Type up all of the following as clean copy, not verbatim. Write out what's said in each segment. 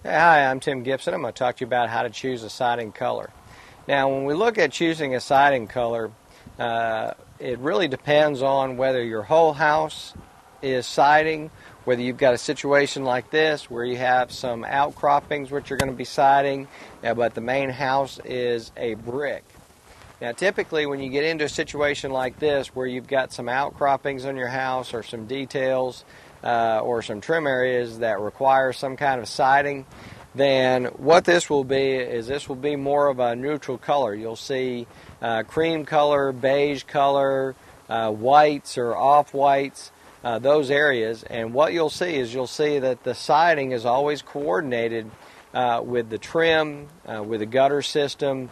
Hi, I'm Tim Gibson. I'm going to talk to you about how to choose a siding color. Now, when we look at choosing a siding color, it really depends on whether your whole house is siding, whether you've got a situation like this where you have some outcroppings which are going to be siding, but the main house is a brick. Now, typically when you get into a situation like this where you've got some outcroppings on your house or some details or some trim areas that require some kind of siding, then what this will be is this will be more of a neutral color. You'll see cream color, beige color, whites or off-whites, those areas. And what you'll see is you'll see that the siding is always coordinated with the trim, with the gutter system,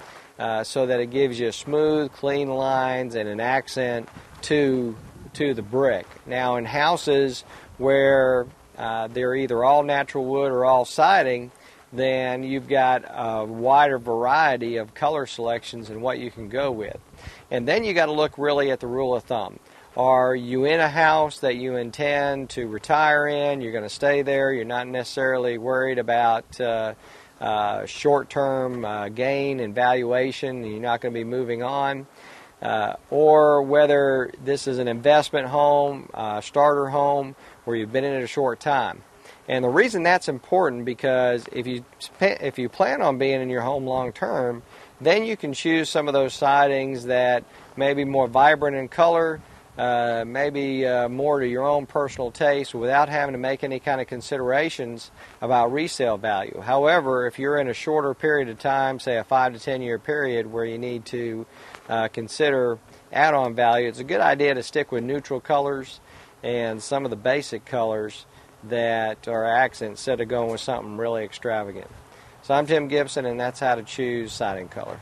so that it gives you smooth, clean lines and an accent to the brick. Now, in houses where they're either all natural wood or all siding, then you've got a wider variety of color selections and what you can go with. And then you got to look really at the rule of thumb. Are you in a house that you intend to retire in? You're going to stay there. You're not necessarily worried about short-term gain and valuation, and you're not going to be moving on. Or whether this is an investment home, starter home, where you've been in it a short time. And the reason that's important, because if you plan on being in your home long term, then you can choose some of those sidings that may be more vibrant in color, maybe more to your own personal taste, without having to make any kind of considerations about resale value. However, if you're in a shorter period of time, say a 5 to 10 year period where you need to consider add-on value, it's a good idea to stick with neutral colors and some of the basic colors that are accents instead of going with something really extravagant. So I'm Tim Gibson, and that's how to choose siding color.